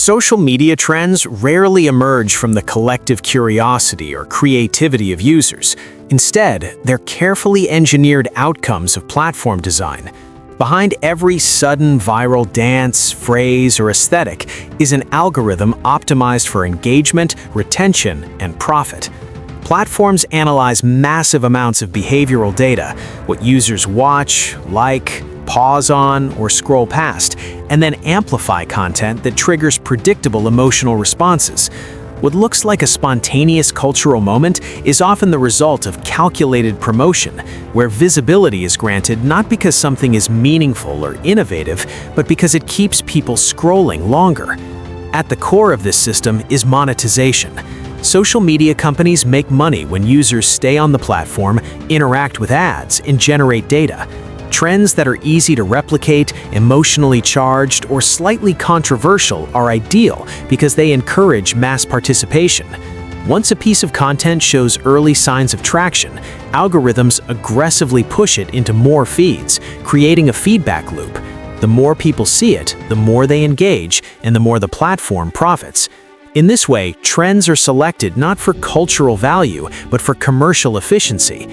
Social media trends rarely emerge from the collective curiosity or creativity of users. Instead, they're carefully engineered outcomes of platform design. Behind every sudden viral dance, phrase, or aesthetic is an algorithm optimized for engagement, retention, and profit. Platforms analyze massive amounts of behavioral data, what users watch, like, pause on, or scroll past, and then amplify content that triggers predictable emotional responses. What looks like a spontaneous cultural moment is often the result of calculated promotion, where visibility is granted not because something is meaningful or innovative, but because it keeps people scrolling longer. At the core of this system is monetization. Social media companies make money when users stay on the platform, interact with ads, and generate data. Trends that are easy to replicate, emotionally charged, or slightly controversial are ideal because they encourage mass participation. Once a piece of content shows early signs of traction, algorithms aggressively push it into more feeds, creating a feedback loop. The more people see it, the more they engage, and the more the platform profits. In this way, trends are selected not for cultural value, but for commercial efficiency.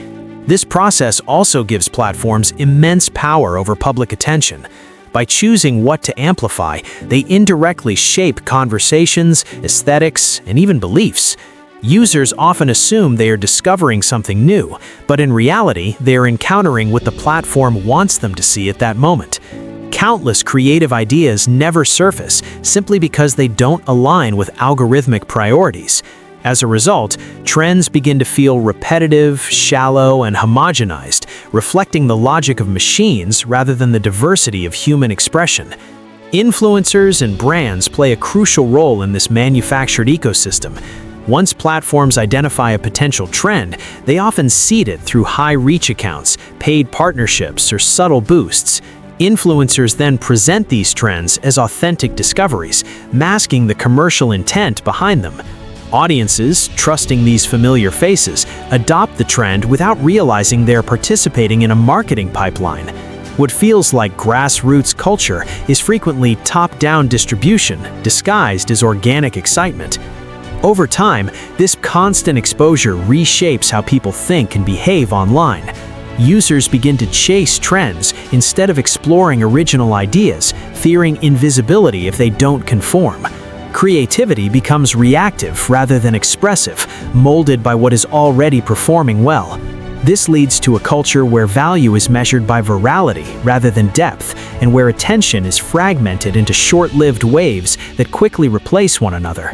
This process also gives platforms immense power over public attention. By choosing what to amplify, they indirectly shape conversations, aesthetics, and even beliefs. Users often assume they are discovering something new, but in reality, they are encountering what the platform wants them to see at that moment. Countless creative ideas never surface simply because they don't align with algorithmic priorities. As a result, trends begin to feel repetitive, shallow, and homogenized, reflecting the logic of machines rather than the diversity of human expression. Influencers and brands play a crucial role in this manufactured ecosystem. Once platforms identify a potential trend, they often seed it through high-reach accounts, paid partnerships, or subtle boosts. Influencers then present these trends as authentic discoveries, masking the commercial intent behind them. Audiences, trusting these familiar faces, adopt the trend without realizing they're participating in a marketing pipeline. What feels like grassroots culture is frequently top-down distribution, disguised as organic excitement. Over time, this constant exposure reshapes how people think and behave online. Users begin to chase trends instead of exploring original ideas, fearing invisibility if they don't conform. Creativity becomes reactive rather than expressive, molded by what is already performing well. This leads to a culture where value is measured by virality rather than depth, and where attention is fragmented into short-lived waves that quickly replace one another.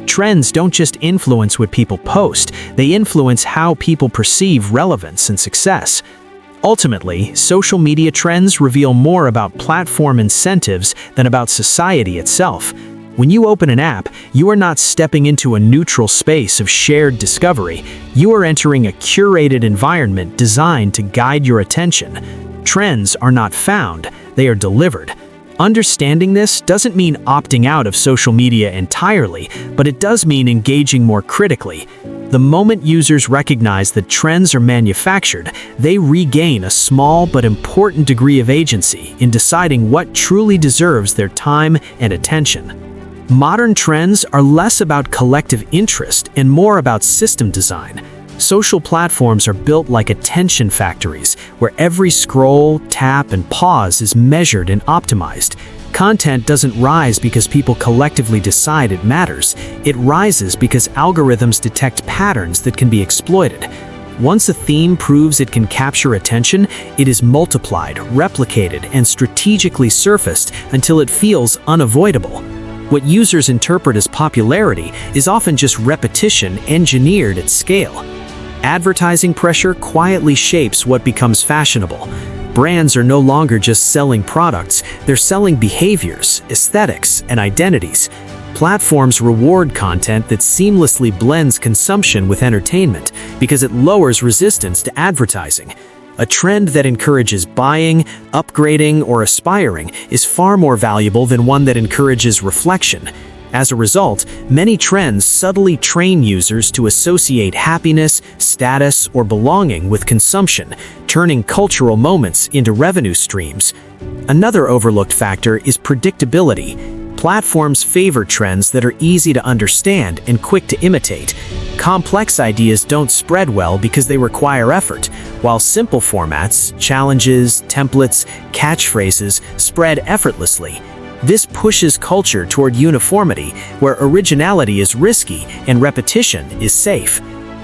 Trends don't just influence what people post, they influence how people perceive relevance and success. Ultimately, social media trends reveal more about platform incentives than about society itself. When you open an app, you are not stepping into a neutral space of shared discovery. You are entering a curated environment designed to guide your attention. Trends are not found, they are delivered. Understanding this doesn't mean opting out of social media entirely, but it does mean engaging more critically. The moment users recognize that trends are manufactured, they regain a small but important degree of agency in deciding what truly deserves their time and attention. Modern trends are less about collective interest and more about system design. Social platforms are built like attention factories, where every scroll, tap, and pause is measured and optimized. Content doesn't rise because people collectively decide it matters. It rises because algorithms detect patterns that can be exploited. Once a theme proves it can capture attention, it is multiplied, replicated, and strategically surfaced until it feels unavoidable. What users interpret as popularity is often just repetition engineered at scale. Advertising pressure quietly shapes what becomes fashionable. Brands are no longer just selling products, they're selling behaviors, aesthetics, and identities. Platforms reward content that seamlessly blends consumption with entertainment because it lowers resistance to advertising. A trend that encourages buying, upgrading, or aspiring is far more valuable than one that encourages reflection. As a result, many trends subtly train users to associate happiness, status, or belonging with consumption, turning cultural moments into revenue streams. Another overlooked factor is predictability. Platforms favor trends that are easy to understand and quick to imitate. Complex ideas don't spread well because they require effort, while simple formats, challenges, templates, catchphrases spread effortlessly. This pushes culture toward uniformity, where originality is risky and repetition is safe.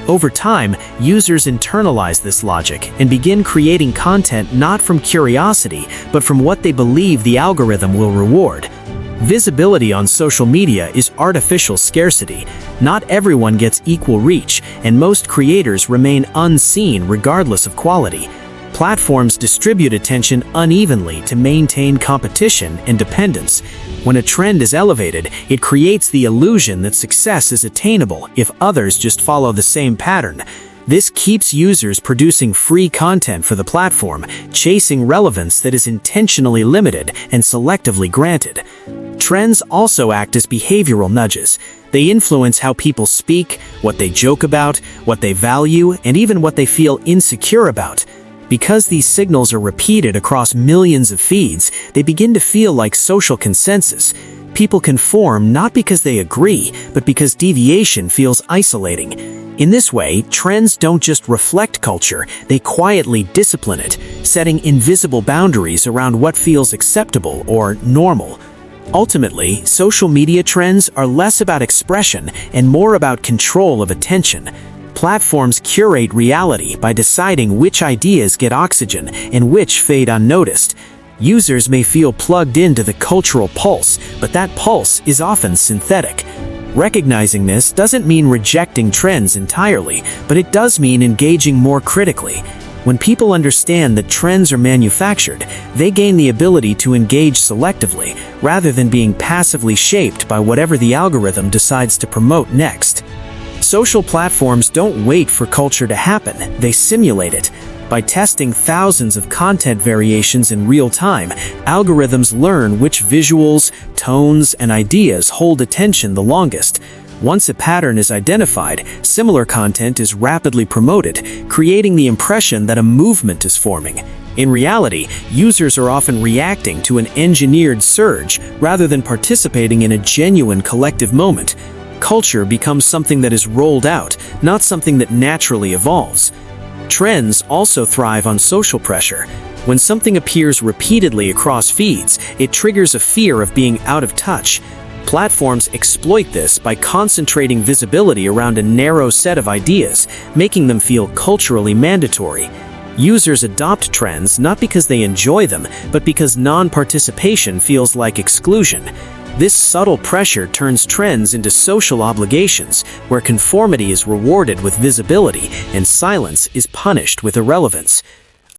Over time, users internalize this logic and begin creating content not from curiosity, but from what they believe the algorithm will reward. Visibility on social media is artificial scarcity. Not everyone gets equal reach, and most creators remain unseen regardless of quality. Platforms distribute attention unevenly to maintain competition and dependence. When a trend is elevated, it creates the illusion that success is attainable if others just follow the same pattern. This keeps users producing free content for the platform, chasing relevance that is intentionally limited and selectively granted. Trends also act as behavioral nudges. They influence how people speak, what they joke about, what they value, and even what they feel insecure about. Because these signals are repeated across millions of feeds, they begin to feel like social consensus. People conform not because they agree, but because deviation feels isolating. In this way, trends don't just reflect culture, they quietly discipline it, setting invisible boundaries around what feels acceptable or normal. Ultimately, social media trends are less about expression and more about control of attention. Platforms curate reality by deciding which ideas get oxygen and which fade unnoticed. Users may feel plugged into the cultural pulse, but that pulse is often synthetic. Recognizing this doesn't mean rejecting trends entirely, but it does mean engaging more critically. When people understand that trends are manufactured, they gain the ability to engage selectively, rather than being passively shaped by whatever the algorithm decides to promote next. Social platforms don't wait for culture to happen, they simulate it. By testing thousands of content variations in real time, algorithms learn which visuals, tones, and ideas hold attention the longest. Once a pattern is identified, similar content is rapidly promoted, creating the impression that a movement is forming. In reality, users are often reacting to an engineered surge rather than participating in a genuine collective moment. Culture becomes something that is rolled out, not something that naturally evolves. Trends also thrive on social pressure. When something appears repeatedly across feeds, it triggers a fear of being out of touch. Platforms exploit this by concentrating visibility around a narrow set of ideas, making them feel culturally mandatory. Users adopt trends not because they enjoy them, but because non-participation feels like exclusion. This subtle pressure turns trends into social obligations, where conformity is rewarded with visibility and silence is punished with irrelevance.